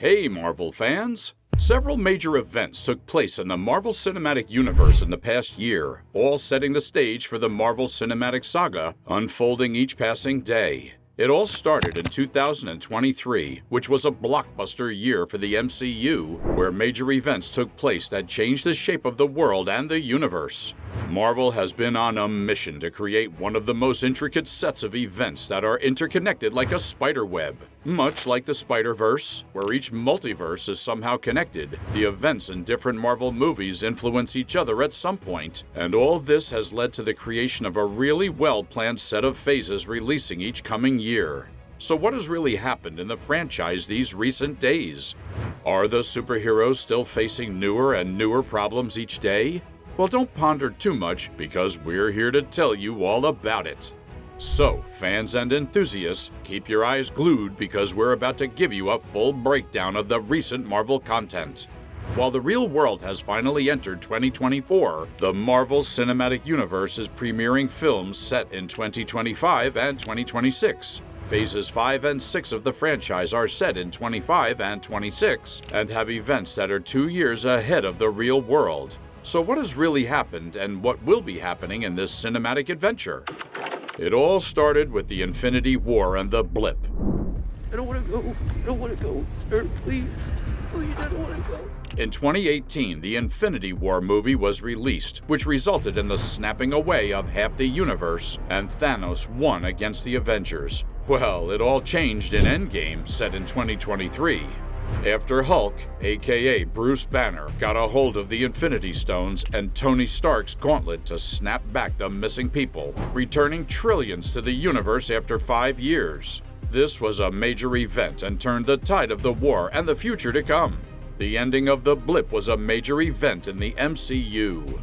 Hey Marvel fans! Several major events took place in the Marvel Cinematic Universe in the past year, all setting the stage for the Marvel Cinematic Saga, unfolding each passing day. It all started in 2023, which was a blockbuster year for the MCU, where major events took place that changed the shape of the world and the universe. Marvel has been on a mission to create one of the most intricate sets of events that are interconnected like a spider web. Much like the Spider-Verse, where each multiverse is somehow connected, the events in different Marvel movies influence each other at some point, and all this has led to the creation of a really well-planned set of phases releasing each coming year. So what has really happened in the franchise these recent days? Are the superheroes still facing newer and newer problems each day? Well, don't ponder too much, because we're here to tell you all about it. So, fans and enthusiasts, keep your eyes glued because we're about to give you a full breakdown of the recent Marvel content. While the real world has finally entered 2024, the Marvel Cinematic Universe is premiering films set in 2025 and 2026. Phases 5 and 6 of the franchise are set in 25 and 26, and have events that are 2 years ahead of the real world. So what has really happened and what will be happening in this cinematic adventure? It all started with the Infinity War and the blip. I don't want to go. I don't want to go. Sir, please. Please, I don't want to go. In 2018, the Infinity War movie was released, which resulted in the snapping away of half the universe, and Thanos won against the Avengers. Well, it all changed in Endgame, set in 2023. After Hulk, aka Bruce Banner, got a hold of the Infinity Stones and Tony Stark's gauntlet to snap back the missing people, returning trillions to the universe after 5 years. This was a major event and turned the tide of the war and the future to come. The ending of the blip was a major event in the MCU.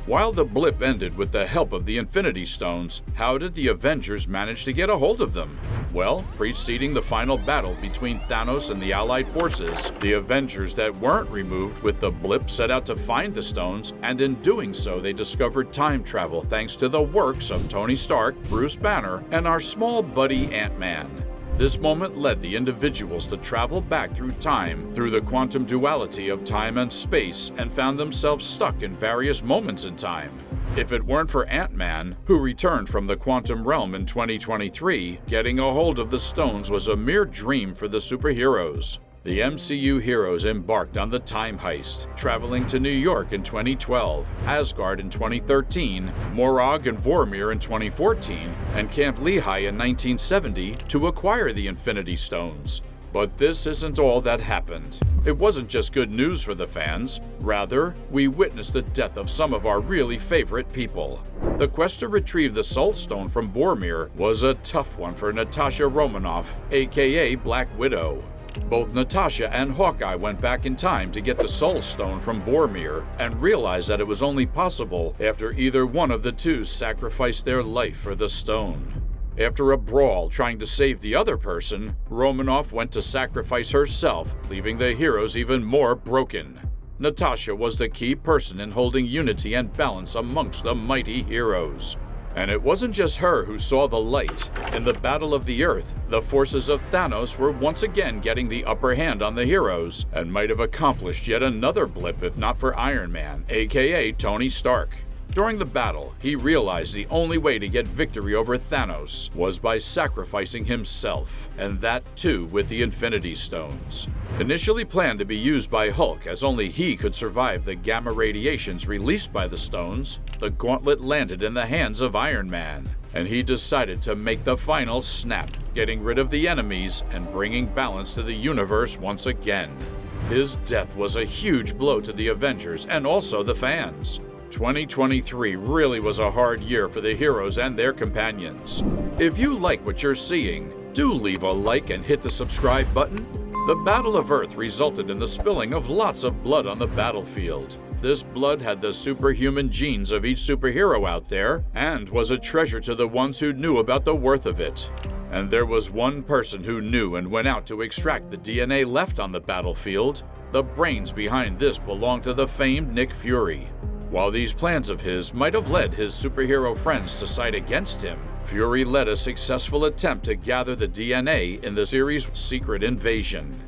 While the blip ended with the help of the Infinity Stones, how did the Avengers manage to get a hold of them? Well, preceding the final battle between Thanos and the Allied forces, the Avengers that weren't removed with the blip set out to find the stones, and in doing so they discovered time travel thanks to the works of Tony Stark, Bruce Banner, and our small buddy Ant-Man. This moment led the individuals to travel back through time, through the quantum duality of time and space, and found themselves stuck in various moments in time. If it weren't for Ant-Man, who returned from the quantum realm in 2023, getting a hold of the stones was a mere dream for the superheroes. The MCU heroes embarked on the time heist, traveling to New York in 2012, Asgard in 2013, Morag and Vormir in 2014, and Camp Lehigh in 1970 to acquire the Infinity Stones. But this isn't all that happened. It wasn't just good news for the fans. Rather, we witnessed the death of some of our really favorite people. The quest to retrieve the Soul Stone from Vormir was a tough one for Natasha Romanoff, aka Black Widow. Both Natasha and Hawkeye went back in time to get the Soul Stone from Vormir and realized that it was only possible after either one of the two sacrificed their life for the stone. After a brawl trying to save the other person, Romanoff went to sacrifice herself, leaving the heroes even more broken. Natasha was the key person in holding unity and balance amongst the mighty heroes. And it wasn't just her who saw the light. In the Battle of the Earth, the forces of Thanos were once again getting the upper hand on the heroes, and might have accomplished yet another blip if not for Iron Man, aka Tony Stark. During the battle, he realized the only way to get victory over Thanos was by sacrificing himself, and that too with the Infinity Stones. Initially planned to be used by Hulk as only he could survive the gamma radiations released by the stones, the gauntlet landed in the hands of Iron Man, and he decided to make the final snap, getting rid of the enemies and bringing balance to the universe once again. His death was a huge blow to the Avengers and also the fans. 2023 really was a hard year for the heroes and their companions. If you like what you're seeing, do leave a like and hit the subscribe button. The Battle of Earth resulted in the spilling of lots of blood on the battlefield. This blood had the superhuman genes of each superhero out there, and was a treasure to the ones who knew about the worth of it. And there was one person who knew and went out to extract the DNA left on the battlefield. The brains behind this belonged to the famed Nick Fury. While these plans of his might have led his superhero friends to side against him, Fury led a successful attempt to gather the DNA in the series' Secret Invasion.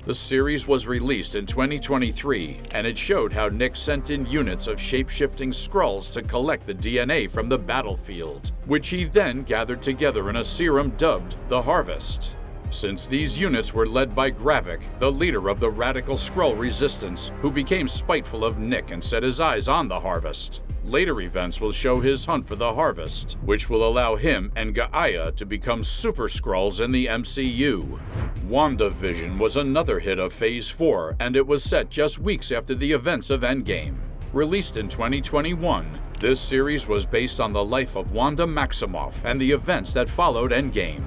The series was released in 2023, and it showed how Nick sent in units of shape-shifting Skrulls to collect the DNA from the battlefield, which he then gathered together in a serum dubbed the Harvest. Since these units were led by Gravik, the leader of the radical Skrull resistance, who became spiteful of Nick and set his eyes on the Harvest. Later events will show his hunt for the Harvest, which will allow him and Gaia to become Super Skrulls in the MCU. WandaVision was another hit of Phase 4, and it was set just weeks after the events of Endgame. Released in 2021, this series was based on the life of Wanda Maximoff and the events that followed Endgame.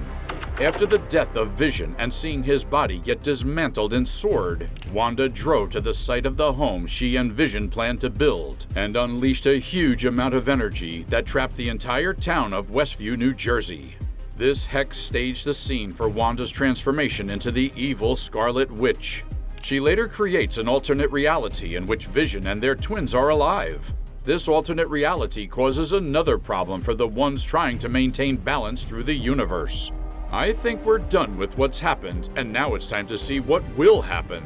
After the death of Vision and seeing his body get dismantled in S.W.O.R.D., Wanda drove to the site of the home she and Vision planned to build and unleashed a huge amount of energy that trapped the entire town of Westview, New Jersey. This hex staged the scene for Wanda's transformation into the evil Scarlet Witch. She later creates an alternate reality in which Vision and their twins are alive. This alternate reality causes another problem for the ones trying to maintain balance through the universe. I think we're done with what's happened, and now it's time to see what will happen.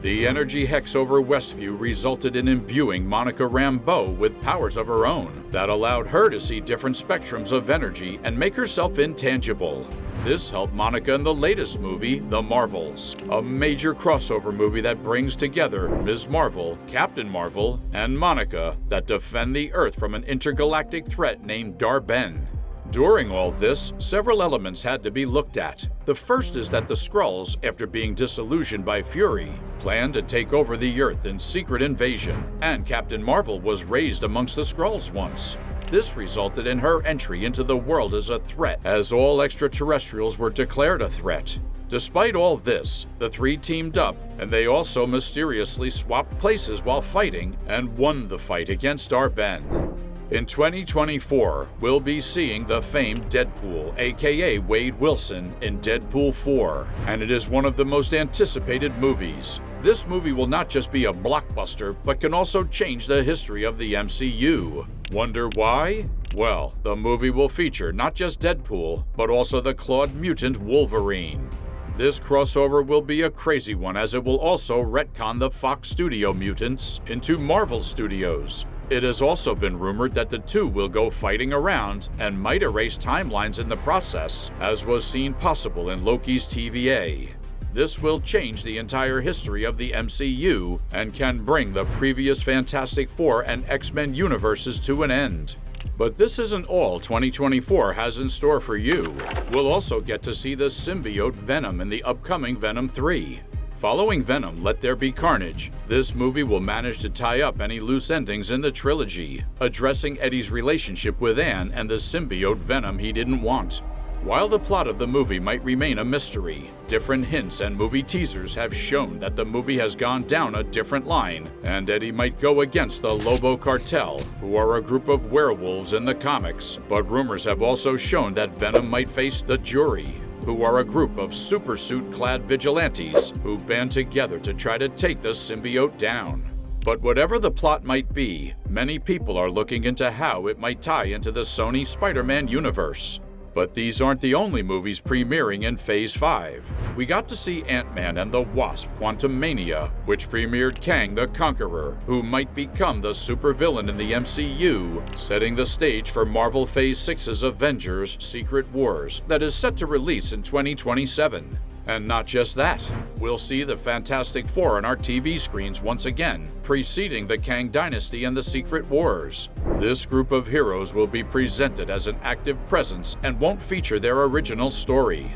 The energy hex over Westview resulted in imbuing Monica Rambeau with powers of her own that allowed her to see different spectrums of energy and make herself intangible. This helped Monica in the latest movie, The Marvels, a major crossover movie that brings together Ms. Marvel, Captain Marvel, and Monica that defend the Earth from an intergalactic threat named Dar-Ben. During all this, several elements had to be looked at. The first is that the Skrulls, after being disillusioned by Fury, planned to take over the Earth in secret invasion, and Captain Marvel was raised amongst the Skrulls once. This resulted in her entry into the world as a threat, as all extraterrestrials were declared a threat. Despite all this, the three teamed up, and they also mysteriously swapped places while fighting and won the fight against Dar-Ben. In 2024, we'll be seeing the famed Deadpool, aka Wade Wilson, in Deadpool 4, and it is one of the most anticipated movies. This movie will not just be a blockbuster, but can also change the history of the MCU. Wonder why? Well, the movie will feature not just Deadpool, but also the clawed mutant Wolverine. This crossover will be a crazy one, as it will also retcon the Fox Studio mutants into Marvel Studios. It has also been rumored that the two will go fighting around and might erase timelines in the process, as was seen possible in Loki's TVA. This will change the entire history of the MCU and can bring the previous Fantastic Four and X-Men universes to an end. But this isn't all 2024 has in store for you. We'll also get to see the symbiote Venom in the upcoming Venom 3. Following Venom, Let There Be Carnage, this movie will manage to tie up any loose endings in the trilogy, addressing Eddie's relationship with Anne and the symbiote Venom he didn't want. While the plot of the movie might remain a mystery, different hints and movie teasers have shown that the movie has gone down a different line, and Eddie might go against the Lobo Cartel, who are a group of werewolves in the comics. But rumors have also shown that Venom might face the Jury, who are a group of supersuit-clad vigilantes who band together to try to take the symbiote down. But whatever the plot might be, many people are looking into how it might tie into the Sony Spider-Man universe. But these aren't the only movies premiering in Phase 5. We got to see Ant-Man and the Wasp: Quantumania, which premiered Kang the Conqueror, who might become the supervillain in the MCU, setting the stage for Marvel Phase 6's Avengers: Secret Wars that is set to release in 2027. And not just that, we'll see the Fantastic Four on our TV screens once again, preceding the Kang Dynasty and the Secret Wars. This group of heroes will be presented as an active presence and won't feature their original story.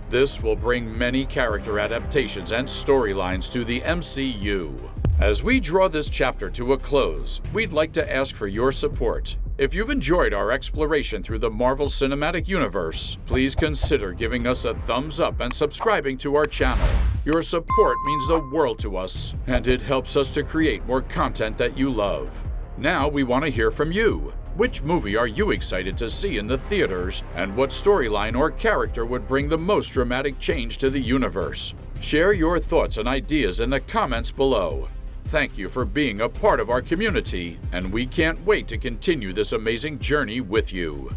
This will bring many character adaptations and storylines to the MCU. As we draw this chapter to a close, we'd like to ask for your support. If you've enjoyed our exploration through the Marvel Cinematic Universe, please consider giving us a thumbs up and subscribing to our channel. Your support means the world to us, and it helps us to create more content that you love. Now we want to hear from you. Which movie are you excited to see in the theaters, and what storyline or character would bring the most dramatic change to the universe? Share your thoughts and ideas in the comments below. Thank you for being a part of our community, and we can't wait to continue this amazing journey with you.